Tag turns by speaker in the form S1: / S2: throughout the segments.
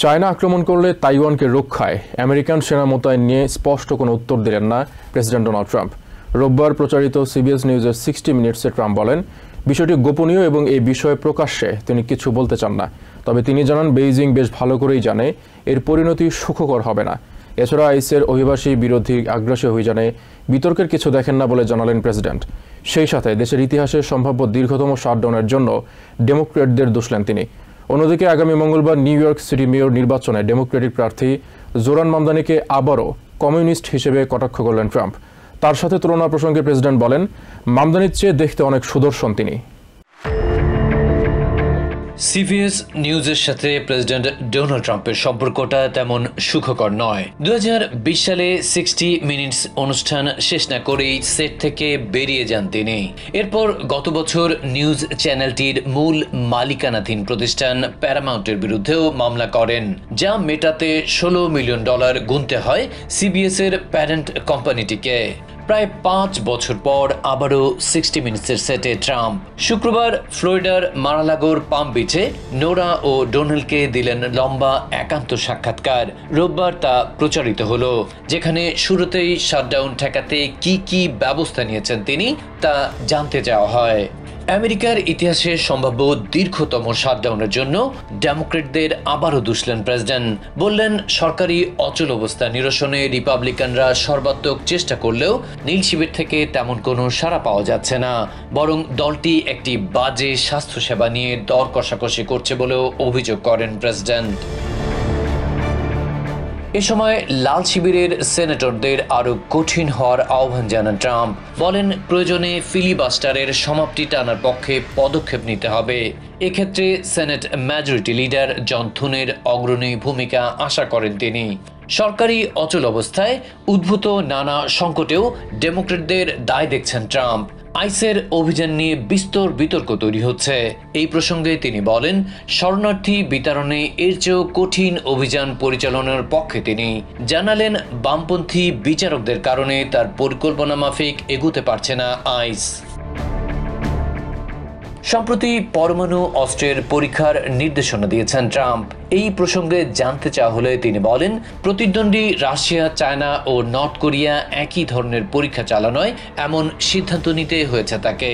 S1: China আক্রমণ করলে তাইওয়ানকে রক্ষায় আমেরিকান সেনা মোতায়েন নিয়ে স্পষ্ট কোনো উত্তর দিলেন না প্রেসিডেন্ট ডোনাল্ড ট্রাম্প। রোববার প্রচারিত সিবিএস নিউজের 60 মিনিটসে ট্রাম্প বলেন, বিষয়টি গোপনীয় এবং এই বিষয়ে প্রকাশ্যে তিনি কিছু বলতে চান না। তবে তিনি জানান, বেইজিং বেশ ভালো করেই জানে এর পরিণতি সুখকর হবে না। এছাড়া আইসের অভিবাসী বিরোধী আগ্রাসী অভিযানে বিতর্কের কিছু দেখেন না বলে জানালেন প্রেসিডেন্ট। সেই সাথে দেশের ইতিহাসে সম্ভাব্য দীর্ঘতম শাটডাউনের জন্য ডেমোক্র্যাটদের দোষলেন তিনি। অন্যদিকে আগামী মঙ্গলবার নিউ ইয়র্ক সিটি মেয়র নির্বাচনে ডেমোক্রেটিক প্রার্থী জোরান মামদানিকে আবারও কমিউনিস্ট হিসেবে কটাক্ষ করলেন ট্রাম্প। তার সাথে তুলনা প্রসঙ্গে প্রেসিডেন্ট বলেন, মামদানির চেয়ে দেখতে অনেক সুদর্শন তিনি।
S2: সিবিএস নিউজের সাথে প্রেসিডেন্ট ডোনাল্ড ট্রাম্পের সম্পর্কটা তেমন সুখকর নয়। 2020 সালে 60 মিনিটস অনুষ্ঠান শেষ না করেই সেট থেকে বেরিয়ে যান তিনি। এরপর গত বছর নিউজ চ্যানেলটির মূল মালিকানাধীন প্রতিষ্ঠান প্যারামাউন্টের বিরুদ্ধেও মামলা করেন, যা মেটাতে $16 মিলিয়ন গুনতে হয় সিবিএস এর প্যারেন্ট কোম্পানিটিকে। প্রায় 5 বছর পর আবারও 60 মিনিটসের সেটে ট্রাম্প। শুক্রবার ফ্লোরিডার মার-আ-লাগোর পাম বিচে নোরা ও ডোনাল্ডকে দিলেন লম্বা একান্ত সাক্ষাৎকার। রোববার তা প্রচারিত হলো, যেখানে শুরুতেই শাটডাউন ঠেকাতে কি ব্যবস্থা নিয়েছেন তিনি তা জানতে চাওয়া হয়। আমেরিকার ইতিহাসে সম্ভাব্য দীর্ঘতম শাটডাউনের জন্য ডেমোক্রেটদের আবারও দুষলেন প্রেসিডেন্ট। বললেন, সরকারি অচল অবস্থা নিরসনে রিপাবলিকানরা সর্বাত্মক চেষ্টা করলেও নীল শিবির থেকে তেমন কোনো সাড়া পাওয়া যাচ্ছে না, বরং দলটি একটি বাজে স্বাস্থ্যসেবা নিয়ে দর কষাকষি করছে বলেও অভিযোগ করেন প্রেসিডেন্ট। এ সময় লাল শিবিরের সেনেটরদের আরো কঠিন হওয়ার আহ্বান জানান ট্রাম্প। বলেন, প্রয়োজনে ফিলিবাস্টারের সমাপ্তি টানার পক্ষে পদক্ষেপ নিতে হবে। এক্ষেত্রে সেনেট মেজরিটি লিডার জন থুনের অগ্রণী ভূমিকা আশা করেন তিনি। সরকারি অচল অবস্থায় উদ্ভূত নানা সংকটেও ডেমোক্রেটদের দায় দেখছেন ট্রাম্প। আইসের অভিযান নিয়ে বিস্তর বিতর্ক তৈরি হচ্ছে। এই প্রসঙ্গে তিনি বলেন, শরণার্থী বিতরণে এর চেয়েও কঠিন অভিযান পরিচালনার পক্ষে তিনি। জানালেন, বামপন্থী বিচারকদের কারণে তার পরিকল্পনা মাফিক এগুতে পারছে না আইস। সম্প্রতি পরমাণু অস্ত্রের পরীক্ষার নির্দেশনা দিয়েছেন ট্রাম্প। এই প্রসঙ্গে জানতে চাওয়া হলে তিনি বলেন, প্রতিদ্বন্দ্বী রাশিয়া, চায়না ও নর্থ কোরিয়া একই ধরনের পরীক্ষা চালানোয় এমন সিদ্ধান্ত নিতে হয়েছে তাকে।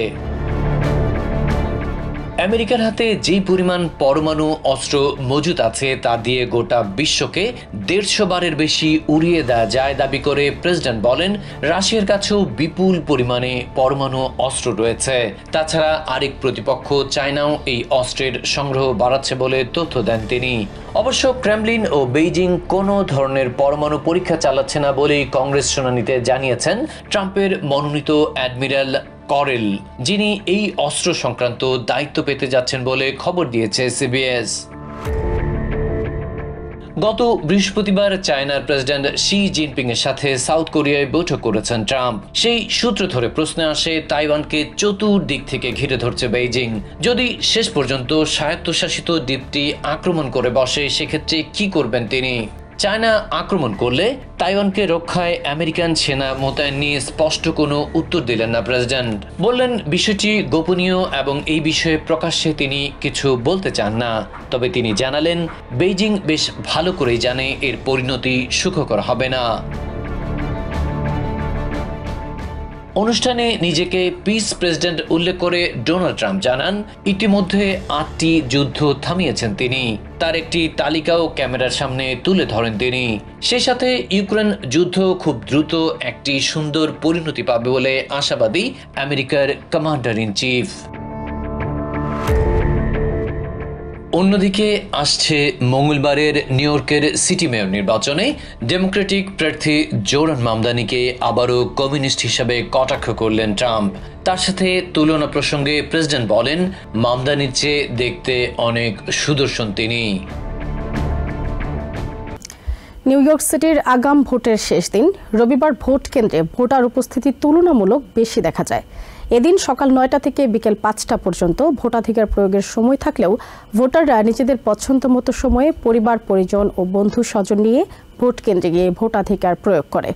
S2: আমেরিকার হাতে যেই পরিমাণ পরমাণু অস্ত্র মজুত আছে তা দিয়ে গোটা বিশ্বকে 150 বারের বেশি উড়িয়ে দেওয়া যায় দাবি করে প্রেসিডেন্ট বলেন, রাশিয়ার কাছেও বিপুল পরিমাণে পরমাণু অস্ত্র রয়েছে। তাছাড়া আরেক প্রতিপক্ষ চায়নাও এই অস্ত্রের সংগ্রহ বাড়াচ্ছে বলে তথ্য দেন তিনি। অবশ্য ক্রেমলিন ও বেইজিং কোনো ধরনের পরমাণু পরীক্ষা চালাচ্ছে না বলেই কংগ্রেস শুনানিতে জানিয়েছেন ট্রাম্পের মনোনীত অ্যাডমিরাল করেল, যিনি এই অস্ত্র সংক্রান্ত দায়িত্ব পেতে যাচ্ছেন বলে খবর দিয়েছে সিবিএস। গত বৃহস্পতিবার চায়নার প্রেসিডেন্ট শি জিনপিং এর সাথে সাউথ কোরিয়ায় বৈঠক করেছেন ট্রাম্প। সেই সূত্র ধরে প্রশ্ন আসে, তাইওয়ানকে চতুর্দিক থেকে ঘিরে ধরছে বেইজিং। যদি শেষ পর্যন্ত স্বায়ত্তশাসিত দ্বীপটি আক্রমণ করে বসে, সেক্ষেত্রে কি করবেন তিনি? চায়না আক্রমণ করলে তাইওয়ানকে রক্ষায় আমেরিকান সেনা মোতায়েন নিয়ে স্পষ্ট কোনো উত্তর দিলেন না প্রেসিডেন্ট। বললেন, বিষয়টি গোপনীয় এবং এই বিষয়ে প্রকাশ্যে তিনি কিছু বলতে চান না। তবে তিনি জানালেন, বেইজিং বেশ ভালো করেই জানে এর পরিণতি সুখকর হবে না। অনুষ্ঠানে নিজেকে পিস প্রেসিডেন্ট উল্লেখ করে ডোনাল্ড ট্রাম্প জানান, ইতিমধ্যে 8টি যুদ্ধ থামিয়েছেন তিনি। তার একটি তালিকাও ক্যামেরার সামনে তুলে ধরেন তিনি। সেই সাথে ইউক্রেন যুদ্ধ খুব দ্রুত একটি সুন্দর পরিণতি পাবে বলে আশাবাদী আমেরিকার কমান্ডার ইন চিফ। অন্যদিকে আসছে মঙ্গলবারের নিউ ইয়র্কের সিটি মেয়র নির্বাচনে ডেমোক্রেটিক প্রার্থী জোরান মামদানিকে আবারও কমিউনিস্ট হিসাবে কটাক্ষ করলেন ট্রাম্প। তার সাথে তুলনা প্রসঙ্গে প্রেসিডেন্ট বলেন, মামদানির চেয়ে দেখতে অনেক সুদর্শন তিনি।
S3: নিউ ইয়র্ক সিটির আগাম ভোটের শেষ দিন রবিবার ভোট কেন্দ্রে ভোটার উপস্থিতি তুলনামূলক বেশি দেখা যায়। এদিন সকাল 9টা থেকে বিকেল 5টা পর্যন্ত ভোটাধিকার প্রয়োগের সময় থাকলেও ভোটাররা নিজেদের পছন্দ মতো সময়ে পরিবার, পরিজন ও বন্ধু স্বজন নিয়ে ভোট কেন্দ্রে গিয়ে ভোটাধিকার প্রয়োগ করে।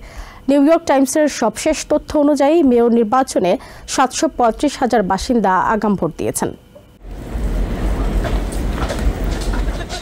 S3: নিউ ইয়র্ক টাইমসের সবশেষ তথ্য অনুযায়ী মেয়র নির্বাচনে 735,000 বাসিন্দা আগাম ভোট দিয়েছেন।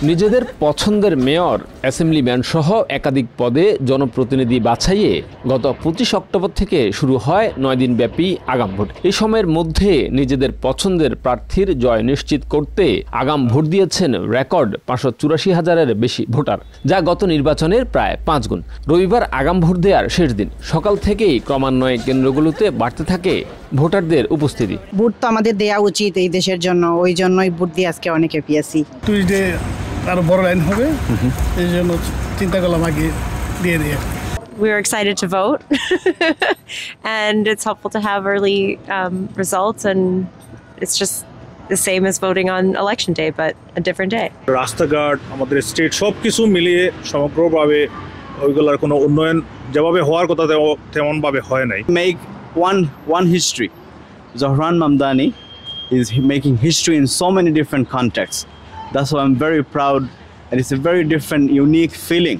S4: নিজেদের পছন্দের মেয়র, অ্যাসেম্বলিম্যান সহ একাধিক পদে জনপ্রতিনিধি বাছাইয়ে গত 25 অক্টোবর থেকে শুরু হয় 9 দিনব্যাপী আগাম ভোট। এই সময়ের মধ্যে নিজেদের পছন্দের প্রার্থীর জয় নিশ্চিত করতে আগাম ভোট দিয়েছেন রেকর্ড 584,000-এর বেশি ভোটার, যা গত নির্বাচনের প্রায় 5 গুণ। রবিবার আগাম ভোট দেওয়ার শেষ দিন। সকাল থেকেই ক্রমান্বয়ে কেন্দ্রগুলোতে বাড়তে থাকে ভোটারদের উপস্থিতি।
S5: ভোট তো আমাদের দেওয়া উচিত এই দেশের জন্য, ওই জন্যই ভোট দিয়ে আজকে অনেক হ্যাপি আছি।
S6: টুইডে আরো বড় লাইন হবে, এই জন্য চিন্তা করলাম আগে দিয়ে দিয়ে।
S7: We were excited to vote and it's helpful to have early results, and it's just the same as voting on election day but a different day.
S8: রাস্তাঘাট আমাদের স্টেট সবকিছু মিলিয়ে সমগ্রভাবে ওইগুলোর কোনো উন্নয়ন যেভাবে হওয়ার কথা তেমনভাবে হয় নাই।
S9: Make one history. Zohran Mamdani is making history in so many different contexts. That's why I'm very proud, and it's a very different, unique feeling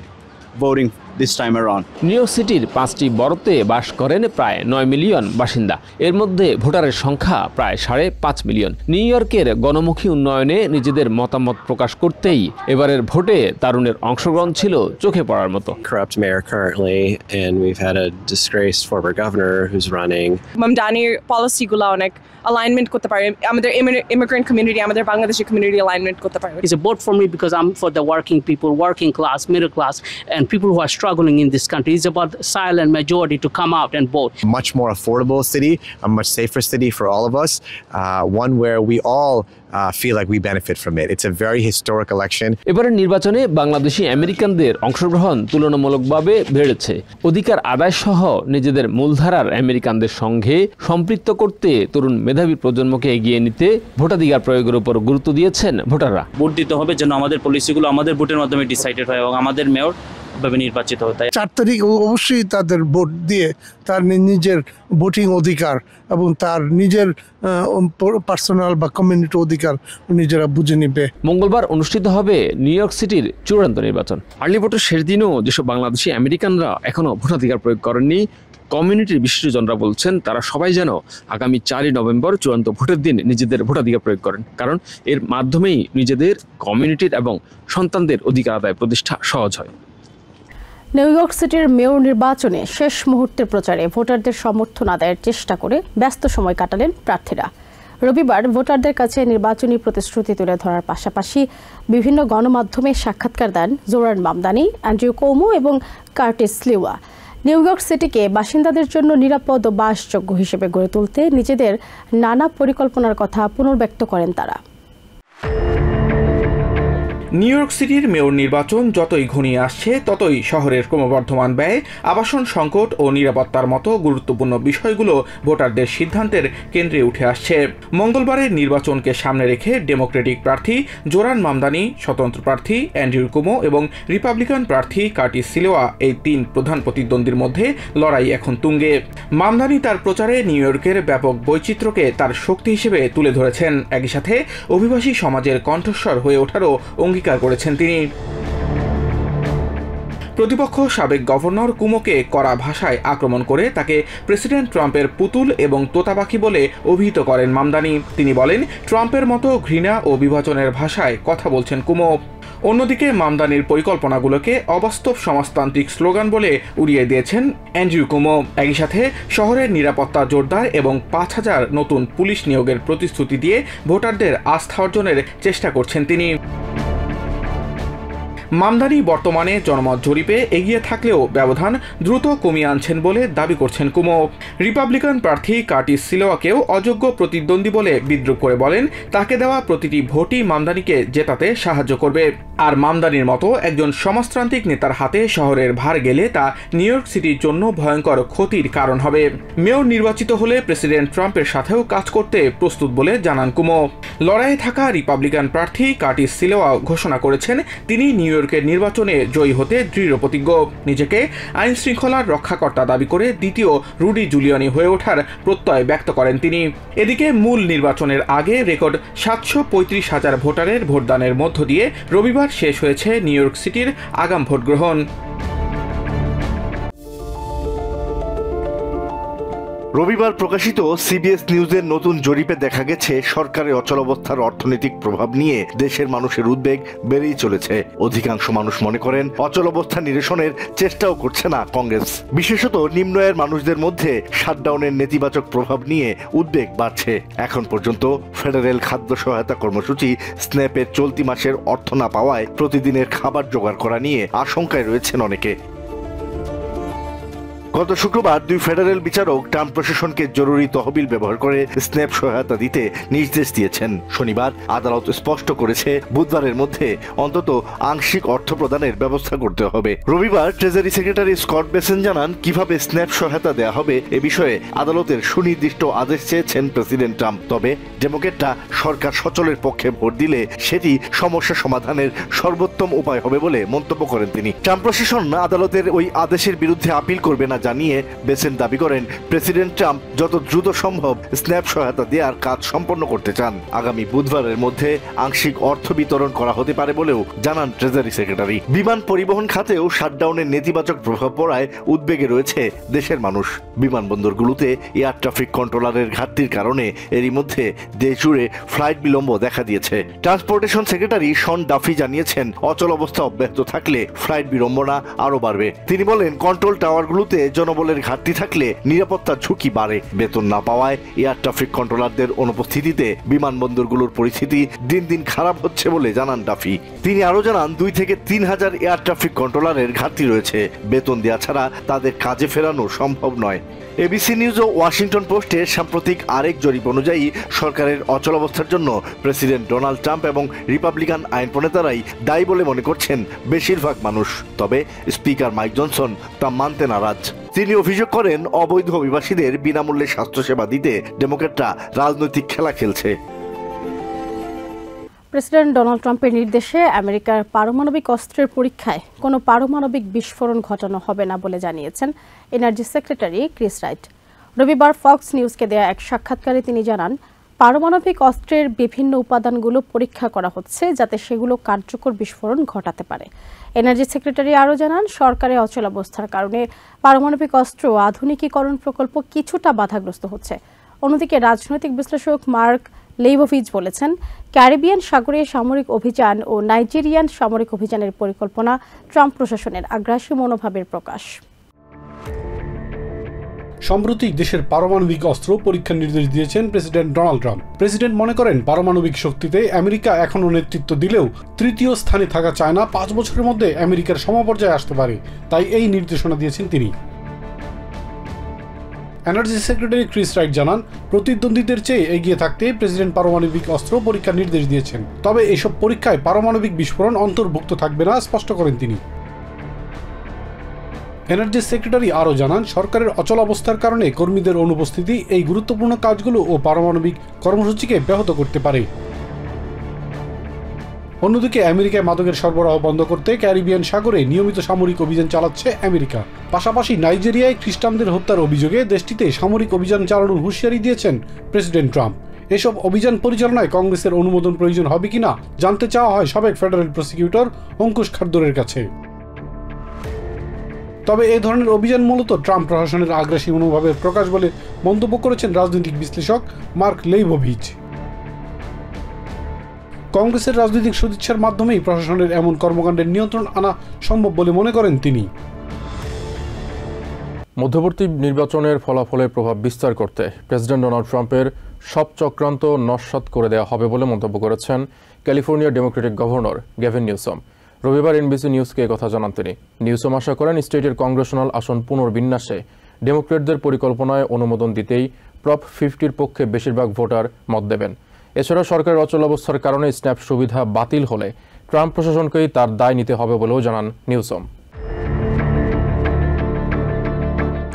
S9: voting this time around.
S4: New York সিটির 5টি বরোতে বাস করেন প্রায় 9 million বাসিন্দা। এর মধ্যে ভোটারের সংখ্যা প্রায় 5.5 মিলিয়ন। নিউ ইয়র্কের গণমুখী উন্নয়নে নিজেদের মতামত প্রকাশ করতেই এবারের ভোটে তারুণের অংশগ্রহণ ছিল চোখে পড়ার মতো।
S10: Corrupt mayor currently, and we've had a disgraced former governor who's running.
S7: Mamdani policy গুলো অনেক alignment করতে পারে, আমাদের immigrant community, আমাদের বাংলাদেশি community alignment করতে পারে।
S11: It's a vote for me because I'm for the working people, working class, middle class, and people who are struggling in this country. It's about the silent majority to come out and vote.
S12: Much more affordable city, a much safer city for all of us, one where we all feel like we benefit from it. It's a very historic election.
S4: এবারের নির্বাচনে বাংলাদেশি আমেরিকানদের অংশগ্রহণ তুলনামূলকভাবে বেড়েছে। অধিকার আদায় সহ নিজেদের মূলধারার আমেরিকানদের সঙ্গে সম্পৃক্ত করতে তরুণ মেধাবী প্রজন্মকে এগিয়ে নিতে ভোটাধিকার প্রয়োগের উপর গুরুত্ব দিয়েছেন ভোটাররা।
S11: ভোট দিতে হবে যেন আমাদের পলিসিগুলো আমাদের ভোটের মাধ্যমে ডিসাইডেড হয় এবং আমাদের মেয়র ভাবে নির্বাচিত হতে।
S6: 4 তারিখ অবশ্যই তাদের ভোট দিয়ে তার নিজের ভোটিং অধিকার এবং তার নিজের পার্সোনাল বা কমিউনিটি অধিকার নিজেরা বুঝে নিবে।
S4: মঙ্গলবার অনুষ্ঠিত হবে নিউ ইয়র্ক সিটির চূড়ান্ত নির্বাচন। আর্লি ভোটের শেষ দিনও যেসব বাংলাদেশি আমেরিকানরা এখনও ভোটাধিকার প্রয়োগ করেননি, কমিউনিটির বিশেষজনরা বলছেন তারা সবাই যেন আগামী 4 নভেম্বর চূড়ান্ত ভোটের দিন নিজেদের ভোটাধিকার প্রয়োগ করেন, কারণ এর মাধ্যমেই নিজেদের কমিউনিটির এবং সন্তানদের অধিকার আদায় প্রতিষ্ঠা সহজ হয়।
S3: নিউ ইয়র্ক সিটির মেয়র নির্বাচনে শেষ মুহূর্তের প্রচারে ভোটারদের সমর্থন আদায়ের চেষ্টা করে ব্যস্ত সময় কাটালেন প্রার্থীরা। রবিবার ভোটারদের কাছে নির্বাচনী প্রতিশ্রুতি তুলে ধরার পাশাপাশি বিভিন্ন গণমাধ্যমে সাক্ষাৎকার দেন জোরান মামদানি, অ্যান্ড্রিউ কুওমো এবং কার্টিস লিওয়া। নিউ ইয়র্ক সিটিকে বাসিন্দাদের জন্য নিরাপদ ও বাসযোগ্য হিসেবে গড়ে তুলতে নিজেদের নানা পরিকল্পনার কথা পুনর্ব্যক্ত করেন তারা।
S13: নিউ ইয়র্ক সিটির মেয়র নির্বাচন যতই ঘনিয়ে আসছে ততই শহরের ক্রমবর্ধমান ব্যয়, আবাসন সংকট ও নিরাপত্তার মতো গুরুত্বপূর্ণ বিষয়গুলো ভোটারদের সিদ্ধান্তের কেন্দ্রে উঠে আসছে। মঙ্গলবারের নির্বাচনকে সামনে রেখে ডেমোক্রেটিক প্রার্থী জোরান মামদানি, স্বতন্ত্র প্রার্থী অ্যান্ড্রিউ কুওমো এবং রিপাবলিকান প্রার্থী কার্টিস লিওয়া, এই 3 প্রধান প্রতিদ্বন্দ্বীর মধ্যে লড়াই এখন তুঙ্গে। মামদানি তার প্রচারে নিউ ইয়র্কের ব্যাপক বৈচিত্র্যকে তার শক্তি হিসেবে তুলে ধরেছেন, একই সাথে অভিবাসী সমাজের কণ্ঠস্বর হয়ে ওঠারও অঙ্গীকার করেছেন তিনি। প্রতিপক্ষ সাবেক গভর্নর কুওমোকে কড়া ভাষায় আক্রমণ করে তাকে প্রেসিডেন্ট ট্রাম্পের পুতুল এবং তোতাপাখি বলে অভিহিত করেন মামদানি। তিনি বলেন, ট্রাম্পের মতো ঘৃণা ও বিভাজনের ভাষায় কথা বলছেন কুওমো। অন্যদিকে মামদানির পরিকল্পনাগুলোকে অবাস্তব সমাজতান্ত্রিক স্লোগান বলে উড়িয়ে দিয়েছেন অ্যান্ড্রিউ কুওমো। একই সাথে শহরের নিরাপত্তা জোরদার এবং 5,000 নতুন পুলিশ নিয়োগের প্রতিশ্রুতি দিয়ে ভোটারদের আস্থা অর্জনের চেষ্টা করছেন তিনি। মামদানি বর্তমানে জনমত জরিপে এগিয়ে থাকলেও ব্যবধান দ্রুত কমিয়ে আনছেন বলে দাবি করছেন কুওমো। রিপাবলিকান প্রার্থী কার্টিস লিওয়াকেও অযোগ্য প্রতিদ্বন্দ্বী বলে বিদ্রূপ করে বলেন, তাকে দেওয়া প্রতিটি ভোটই মামদানিকে জেতাতে সাহায্য করবে। আর মামদানির মতো একজন সমাজতান্ত্রিক নেতার হাতে শহরের ভার গেলে তা নিউ ইয়র্ক সিটির জন্য ভয়ঙ্কর ক্ষতির কারণ হবে। মেয়র নির্বাচিত হলে প্রেসিডেন্ট ট্রাম্পের সাথেও কাজ করতে প্রস্তুত বলে জানান কুওমো। লড়াইয়ে থাকা রিপাবলিকান প্রার্থী কার্টিস লিওয়া ঘোষণা করেছেন তিনি নিউ ইয়র্কের নির্বাচনে জয়ী হতে দৃঢ় প্রতিজ্ঞ। নিজেকে আইন শৃঙ্খলার রক্ষাকর্তা দাবি করে দ্বিতীয় রুডি জুলিয়ানি হয়ে ওঠার প্রত্যয় ব্যক্ত করেন তিনি। এদিকে মূল নির্বাচনের আগে রেকর্ড 735,000 ভোটারের ভোটদানের মধ্য দিয়ে রবিবার শেষ হয়েছে নিউ ইয়র্ক সিটির আগাম ভোট গ্রহণ।
S14: রবিবার প্রকাশিত সিবিএস নিউজের নতুন জরিপে দেখা গেছে সরকারের অচলাবস্থার অর্থনৈতিক প্রভাব নিয়ে দেশের মানুষের উদ্বেগ বেড়েই চলেছে। অধিকাংশ মানুষ মনে করেন অচলাবস্থা নিরসনের চেষ্টাও করছে না কংগ্রেস। বিশেষত নিম্ন আয়ের মানুষদের মধ্যে শাটডাউনের নেতিবাচক প্রভাব নিয়ে উদ্বেগ বাড়ছে। এখন পর্যন্ত ফেডারেল খাদ্য সহায়তা কর্মসূচি স্ন্যাপের চলতি মাসের অর্থ না পাওয়ায় প্রতিদিনের খাবার জোগাড় করা নিয়ে আশঙ্কায় রয়েছেন অনেকে। গত শুক্রবার 2 ফেডারেল বিচারক ট্রাম্প প্রশাসনকে জরুরি তহবিল ব্যবহার করে স্ন্যাপ সহায়তা দিতে নির্দেশ দিয়েছেন। শনিবার আদালত স্পষ্ট করেছে বুধবারের মধ্যে অন্তত আংশিক অর্থ প্রদানের ব্যবস্থা করতে হবে। রবিবার ট্রেজারি সেক্রেটারি স্কট বেসেন জানান কিভাবে স্ন্যাপ সহায়তা দেওয়া হবে এ বিষয়ে আদালতের সুনির্দিষ্ট আদেশ চেয়েছেন প্রেসিডেন্ট ট্রাম্প। তবে ডেমোক্র্যাটরা সরকার সচলের পক্ষে ভোট দিলে সেটি সমস্যা সমাধানের সর্বোত্তম উপায় হবে বলে মন্তব্য করেন তিনি। ট্রাম্প প্রশাসন আদালতের ওই আদেশের বিরুদ্ধে আপিল করবে না জানিয়ে বেসেন দাবি করেন প্রেসিডেন্ট ট্রাম্প যত দ্রুত সম্ভব স্ন্যাপ সহায়তা দেওয়ার কাজ সম্পন্ন করতে চান। আগামী বুধবারের মধ্যে আংশিক অর্থ বিতরণ করা হতে পারে বলেও জানান ট্রেজারি সেক্রেটারি। বিমান পরিবহন খাতেও শাটডাউনের নেতিবাচক প্রভাব পড়ায় উদ্বেগে রয়েছে দেশের মানুষ। বিমানবন্দরগুলোতে এয়ার ট্রাফিক কন্ট্রোলারের ঘাটতির কারণে এরই মধ্যে দেশ জুড়ে ফ্লাইট বিলম্ব দেখা দিয়েছে। ট্রান্সপোর্টেশন সেক্রেটারি শন ডাফি জানিয়েছেন অচল অবস্থা অব্যাহত থাকলে ফ্লাইট বিলম্বনা আরো বাড়বে। তিনি বলেন কন্ট্রোল টাওয়ারগুলোতে জনবলের ঘাটতি থাকলে নিরাপত্তার ঝুঁকি বাড়ে। বেতন না পাওয়ায় এয়ার ট্রাফিক কন্ট্রোলারদের অনুপস্থিতিতে বিমানবন্দরগুলোর পরিস্থিতি দিন দিন খারাপ হচ্ছে বলে জানান ডাফি। তিনি আরো জানান 2 থেকে 3 হাজার এয়ার ট্রাফিক কন্ট্রোলারের ঘাটতি রয়েছে। বেতন দেওয়া ছাড়া তাদের কাজে ফেরানো সম্ভব নয়। এবিসি নিউজ ও ওয়াশিংটন পোস্টের সাম্প্রতিক আরেক জরিপ অনুযায়ী সরকারের অচলাবস্থার জন্য প্রেসিডেন্ট ডোনাল্ড ট্রাম্প এবং রিপাবলিকান আইন প্রণেতারাই দায়ী বলে মনে করছেন বেশিরভাগ মানুষ। তবে স্পিকার মাইক জনসন তা মানতে নারাজ। তিনি অভিযোগ করেন অবৈধ অভিবাসীদের বিনামূল্যে স্বাস্থ্যসেবা দিতে ডেমোক্র্যাটরা রাজনৈতিক খেলা খেলছে।
S3: প্রেসিডেন্ট ডোনাল্ড ট্রাম্পের নির্দেশে আমেরিকার পারমাণবিক অস্ত্রের পরীক্ষায় কোনো পারমাণবিক বিস্ফোরণ ঘটানো হবে না বলে জানিয়েছেন এনার্জি সেক্রেটারি ক্রিস রাইট। রবিবার ফক্স নিউজকে দেয়া এক সাক্ষাৎকারে তিনি জানান পারমাণবিক অস্ত্রের বিভিন্ন উপাদানগুলো পরীক্ষা করা হচ্ছে যাতে সেগুলো কার্যকর বিস্ফোরণ ঘটাতে পারে। এনার্জি সেক্রেটারি আরও জানান সরকারের অচলাবস্থার কারণে পারমাণবিক অস্ত্র আধুনিকীকরণ প্রকল্প কিছুটা বাধাগ্রস্ত হচ্ছে। অন্যদিকে রাজনৈতিক বিশ্লেষক মার্ক লেইবোভিচ বলেছেন ক্যারিবিয়ান সাগরে সামরিক অভিযান ও নাইজেরিয়ান সামরিক অভিযানের পরিকল্পনা ট্রাম্প প্রশাসনের আগ্রাসী মনোভাবের প্রকাশ।
S15: সম্প্রতি দেশের পারমাণবিক অস্ত্র পরীক্ষার নির্দেশ দিয়েছেন প্রেসিডেন্ট ডোনাল্ড ট্রাম্প। প্রেসিডেন্ট মনে করেন পারমাণবিক শক্তিতে আমেরিকা এখনও নেতৃত্ব দিলেও তৃতীয় স্থানে থাকা চায়না 5 বছরের মধ্যে আমেরিকার সমপর্যায়ে আসতে পারে, তাই এই নির্দেশনা দিয়েছেন তিনি। এনার্জি সেক্রেটারি ক্রিস রাইট জানান প্রতিদ্বন্দ্বীদের চেয়ে এগিয়ে থাকতে প্রেসিডেন্ট পারমাণবিক অস্ত্র পরীক্ষার নির্দেশ দিয়েছেন। তবে এসব পরীক্ষায় পারমাণবিক বিস্ফোরণ অন্তর্ভুক্ত থাকবে না স্পষ্ট করেন তিনি। এনার্জি সেক্রেটারি আরও জানান সরকারের অচলাবস্থার কারণে কর্মীদের অনুপস্থিতি এই গুরুত্বপূর্ণ কাজগুলো ও পারমাণবিক কর্মসূচিকে ব্যাহত করতে পারে। অন্যদিকে আমেরিকায় মাদকের সরবরাহ বন্ধ করতে ক্যারিবিয়ান সাগরে নিয়মিত সামরিক অভিযান চালাচ্ছে আমেরিকা। পাশাপাশি নাইজেরিয়ায় খ্রিস্টানদের হত্যার অভিযোগে দেশটিতে সামরিক অভিযান চালানোর হুঁশিয়ারি দিয়েছেন প্রেসিডেন্ট ট্রাম্প। এসব অভিযান পরিচালনায় কংগ্রেসের অনুমোদন প্রয়োজন হবে কিনা জানতে চাওয়া হয় সাবেক ফেডারেল প্রসিকিউটর অঙ্কুশ খাদ্দরের কাছে। তবে এই ধরনের অভিযান মূলত ট্রাম্প প্রশাসনের আগ্রাসী মনোভাবের প্রকাশ বলে মন্তব্য করেছেন রাজনৈতিক বিশ্লেষক মার্ক লেইবোভিচ। কংগ্রেসের রাজনৈতিক সদিচ্ছার মাধ্যমেই প্রশাসনের এমন কর্মকাণ্ডের নিয়ন্ত্রণ আনা সম্ভব বলে মনে করেন তিনি।
S1: মধ্যবর্তী নির্বাচনের ফলাফলের প্রভাব বিস্তার করতে প্রেসিডেন্ট ডোনাল্ড ট্রাম্পের সব চক্রান্ত নস্যাৎ করে দেওয়া হবে বলে মন্তব্য করেছেন ক্যালিফোর্নিয়ার ডেমোক্রেটিক গভর্নর গ্যাভিন নিউসম। রবিবার এনবিসি নিউজকে কথা জানান তিনি। নিউসম আশা করেন স্টেটের কংগ্রেশনাল আসন পুনর্বিন্যাসে ডেমোক্রেটদের পরিকল্পনায় অনুমোদন দিতেই প্রপ 50-র পক্ষে বেশিরভাগ ভোটার মত দেবেন। এছাড়া সরকারের অচলাবস্থার কারণে স্ন্যাপ সুবিধা বাতিল হলে ট্রাম্প প্রশাসনকেই তার দায় নিতে হবে বলেও জানান নিউসম।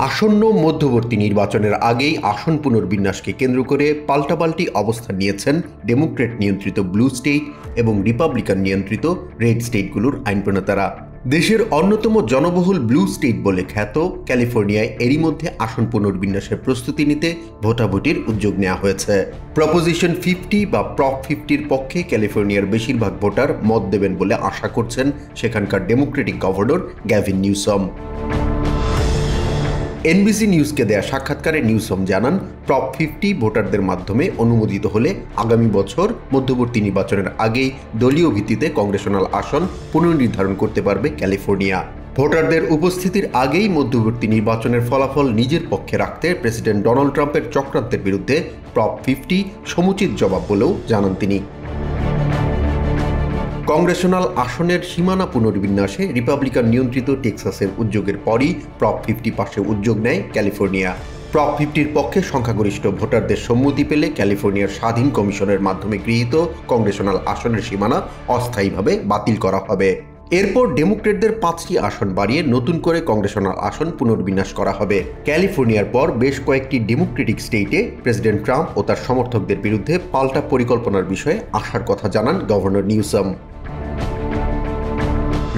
S16: আসন্ন মধ্যবর্তী নির্বাচনের আগেই আসন পুনর্বিন্যাসকে কেন্দ্র করে পাল্টাপাল্টি অবস্থান নিয়েছেন ডেমোক্রেট নিয়ন্ত্রিত ব্লু স্টেট এবং রিপাবলিকান নিয়ন্ত্রিত রেড স্টেটগুলোর আইন প্রণেতারা। দেশের অন্যতম জনবহুল ব্লু স্টেট বলে খ্যাত ক্যালিফোর্নিয়ায় এরই মধ্যে আসন পুনর্বিন্যাসের প্রস্তুতি নিতে ভোটাভুটির উদ্যোগ নেওয়া হয়েছে। প্রপোজিশন 50 বা প্রপ 50-র পক্ষে ক্যালিফোর্নিয়ার বেশিরভাগ ভোটার মত দেবেন বলে আশা করছেন সেখানকার Democratic governor Gavin Newsom. NBC নিউজকে দেয়া সাক্ষাৎকারে নিউসম জানান টপ 50 ভোটারদের মাধ্যমে অনুমোদিত হলে আগামী বছর মধ্যবর্তী নির্বাচনের আগেই দলীয় ভিত্তিতে কংগ্রেশনাল আসন পুনর্নির্ধারণ করতে পারবে ক্যালিফোর্নিয়া। ভোটারদের উপস্থিতির আগেই মধ্যবর্তী নির্বাচনের ফলাফল নিজের পক্ষে রাখতে প্রেসিডেন্ট ডোনাল্ড ট্রাম্পের চক্রান্তের বিরুদ্ধে টপ 50 সমুচিত জবাব বলেও জানান তিনি। কংগ্রেশনাল আসনের সীমানা পুনর্বিন্যাসে রিপাবলিকান নিয়ন্ত্রিত টেক্সাসের উদ্যোগের পরই প্রপ 50 পাশে উদ্যোগ নেয় ক্যালিফোর্নিয়া। প্রপ 50-র পক্ষে সংখ্যাগরিষ্ঠ ভোটারদের সম্মতি পেলে ক্যালিফোর্নিয়ার স্বাধীন কমিশনের মাধ্যমে গৃহীত কংগ্রেশনাল আসনের সীমানা অস্থায়ীভাবে বাতিল করা হবে। এরপর ডেমোক্রেটদের 5টি আসন বাড়িয়ে নতুন করে কংগ্রেশনাল আসন পুনর্বিন্যাস করা হবে। ক্যালিফোর্নিয়ার পর বেশ কয়েকটি ডেমোক্রেটিক স্টেটে প্রেসিডেন্ট ট্রাম্প ও তার সমর্থকদের বিরুদ্ধে পাল্টা পরিকল্পনার বিষয়ে আশার কথা জানান গভর্নর নিউসাম।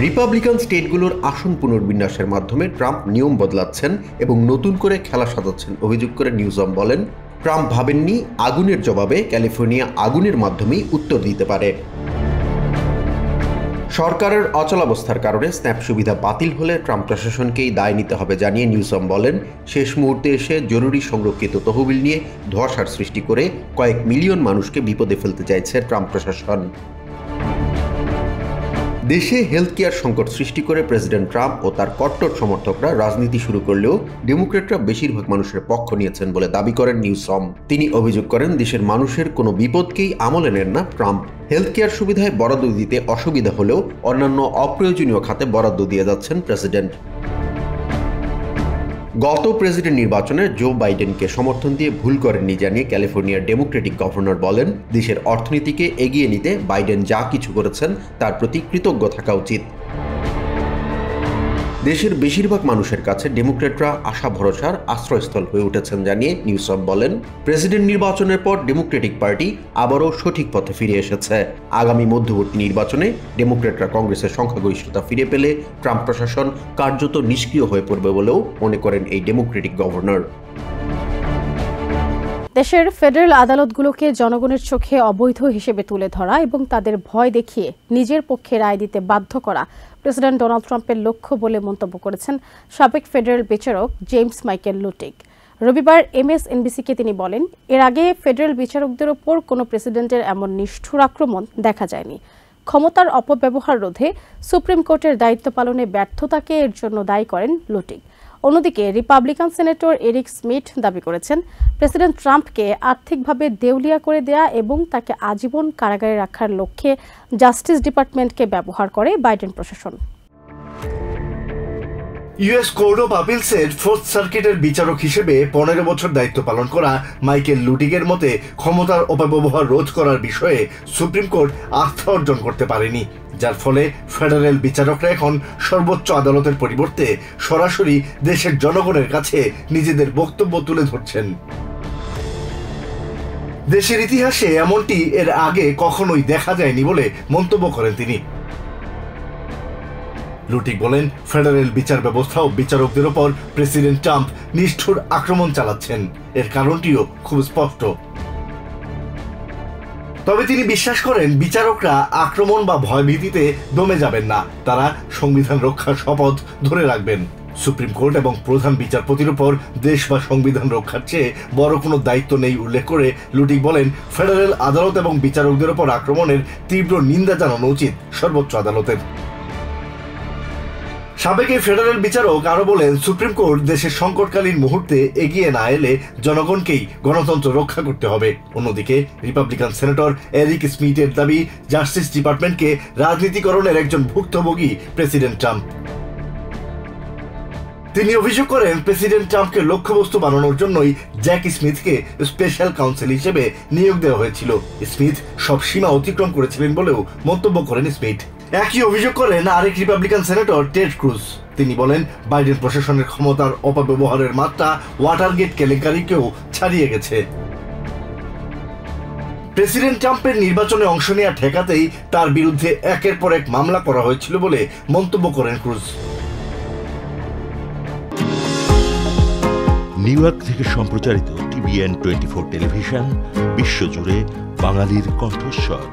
S16: রিপাবলিকান স্টেটগুলোর আসন পুনর্বিন্যাসের মাধ্যমে ট্রাম্প নিয়ম বদলাচ্ছেন এবং নতুন করে খেলা সাজাচ্ছেন অভিযোগ করে নিউসাম বলেন, ট্রাম্প ভাবেননি আগুনের জবাবে ক্যালিফোর্নিয়া আগুনের মাধ্যমেই উত্তর দিতে পারে। সরকারের অচলাবস্থার কারণে স্ন্যাপ সুবিধা বাতিল হলে ট্রাম্প প্রশাসনকেই দায় নিতে হবে জানিয়ে নিউসাম বলেন, শেষ মুহূর্তে এসে জরুরি সংরক্ষিত তহবিল নিয়ে ধোঁয়াশার সৃষ্টি করে কয়েক মিলিয়ন মানুষকে বিপদে ফেলতে চাইছে ট্রাম্প প্রশাসন। দেশে হেলথ কেয়ার সংকট সৃষ্টি করে প্রেসিডেন্ট ট্রাম্প ও তার কট্টর সমর্থকরা রাজনীতি শুরু করলেও ডেমোক্রেটরা বেশিরভাগ মানুষের পক্ষ নিয়েছেন বলে দাবি করেন নিউসম। তিনি অভিযোগ করেন, দেশের মানুষের কোনো বিপদকেই আমলে নেন না ট্রাম্প। হেলথ কেয়ার সুবিধায় বরাদ্দ দিতে অসুবিধা হলেও অন্যান্য অপ্রয়োজনীয় খাতে বরাদ্দ দিয়ে যাচ্ছেন প্রেসিডেন্ট। গত প্রেসিডেন্ট নির্বাচনে জো বাইডেনকে সমর্থন দিয়ে ভুল করেননি জানিয়ে ক্যালিফোর্নিয়ার ডেমোক্রেটিক গভর্নর বলেন, দেশের অর্থনীতিকে এগিয়ে নিতে বাইডেন যা কিছু করেছেন তার প্রতি কৃতজ্ঞ থাকা উচিত। দেশের বেশিরভাগ মানুষের কাছে ডেমোক্রেটরা আশা ভরসার আশ্রয়স্থল হয়ে উঠেছেন জানিয়ে নিউসম বলেন, প্রেসিডেন্ট নির্বাচনের পর ডেমোক্রেটিক পার্টি আবারও সঠিক পথে ফিরে এসেছে। আগামী মধ্যবর্তী নির্বাচনে ডেমোক্রেটরা কংগ্রেসের সংখ্যাগরিষ্ঠতা ফিরে পেলে ট্রাম্প প্রশাসন কার্যত নিষ্ক্রিয় হয়ে পড়বে বলেও মনে করেন এই ডেমোক্রেটিক গভর্নর।
S3: দেশের ফেডারেল আদালতগুলোকে জনগণের চোখে অবৈধ হিসেবে তুলে ধরা এবং তাদের ভয় দেখিয়ে নিজের পক্ষে রায় দিতে বাধ্য করা প্রেসিডেন্ট ডোনাল্ড ট্রাম্পের লক্ষ্য বলে মন্তব্য করেছেন সাবেক ফেডারেল বিচারক জেমস মাইকেল লুটিগ। রবিবার MSNBC-কে তিনি বলেন, এর আগে ফেডারেল বিচারকদের ওপর কোনো প্রেসিডেন্টের এমন নিষ্ঠুর আক্রমণ দেখা যায়নি। ক্ষমতার অপব্যবহার রোধে সুপ্রিম কোর্টের দায়িত্ব পালনে ব্যর্থতাকে এর জন্য দায়ী করেন লুটিগ। অন্যদিকে রিপাবলিকান সেনেটর এরিক স্মিথ দাবি করেছেন, প্রেসিডেন্ট ট্রাম্পকে আর্থিকভাবে দেউলিয়া করে দেয়া এবং তাকে আজীবন কারাগারে রাখার লক্ষ্যে জাস্টিস ডিপার্টমেন্টকে ব্যবহার করে বাইডেন প্রশাসন।
S14: ইউএস কোর্ট অফ আপিলসের 4th সার্কিটের বিচারক হিসেবে 15 বছর দায়িত্ব পালন করা মাইকেল লুটিগের মতে ক্ষমতার অপব্যবহার রোধ করার বিষয়ে সুপ্রিম কোর্ট আস্থা অর্জন করতে পারেনি, যার ফলে ফেডারেল বিচারকরা এখন সর্বোচ্চ আদালতের পরিবর্তে সরাসরি দেশের জনগণের কাছে নিজেদের বক্তব্য তুলে ধরছেন। দেশের ইতিহাসে এমনটি এর আগে কখনোই দেখা যায়নি বলে মন্তব্য করেন তিনি। লুটিগ বলেন, ফেডারেল বিচার ব্যবস্থা ও বিচারকদের ওপর প্রেসিডেন্ট ট্রাম্প নিষ্ঠুর আক্রমণ চালাচ্ছেন। এর কারণটিও খুব স্পষ্ট। তবে তিনি বিশ্বাস করেন, বিচারকরা আক্রমণ বা ভয়ভীতিতে দমে যাবেন না, তারা সংবিধান রক্ষার শপথ ধরে রাখবেন। সুপ্রিম কোর্ট এবং প্রধান বিচারপতির উপর দেশ বা সংবিধান রক্ষার চেয়ে বড় কোনো দায়িত্ব নেই উল্লেখ করে লুটিগ বলেন, ফেডারেল আদালত এবং বিচারকদের উপর আক্রমণের তীব্র নিন্দা জানানো উচিত সর্বোচ্চ আদালতের। সাবেক ফেডারেল বিচারক আরো বলেন, সুপ্রিম কোর্ট দেশের সংকটকালীন মুহূর্তে এগিয়ে না এলে জনগণকেই গণতন্ত্র রক্ষা করতে হবে। অন্যদিকে রিপাবলিকান সেনেটর এরিক স্মিথের দাবি, জাস্টিস ডিপার্টমেন্টকে রাজনীতিকরণের একজন ভুক্তভোগী প্রেসিডেন্ট ট্রাম্প। তিনি অভিযোগ করেন, প্রেসিডেন্ট ট্রাম্পকে লক্ষ্যবস্তু বানানোর জন্যই জ্যাক স্মিথকে স্পেশাল কাউন্সিল হিসেবে নিয়োগ দেওয়া হয়েছিল। স্মিথ সব সীমা অতিক্রম করেছিলেন বলেও মন্তব্য করেন স্মিথ। একই অভিযোগ করেন আরেক রিপাবলিকান সেনেটর টেড ক্রুজ। তিনি বলেন, বাইডেন প্রশাসনের ক্ষমতার অপব্যবহারের মাত্রা ওয়াটারগেট কেলেঙ্কারিকেও ছাড়িয়ে গেছে। প্রেসিডেন্ট ট্রাম্পের নির্বাচনে অংশ নেওয়া ঠেকাতেই তার বিরুদ্ধে একের পর এক মামলা করা হয়েছিল বলে মন্তব্য করেন ক্রুজ।
S17: নিউ ইয়র্ক থেকে সম্প্রচারিত TVN 24 টেলিভিশন বিশ্বজুড়ে বাঙালির কণ্ঠস্বর।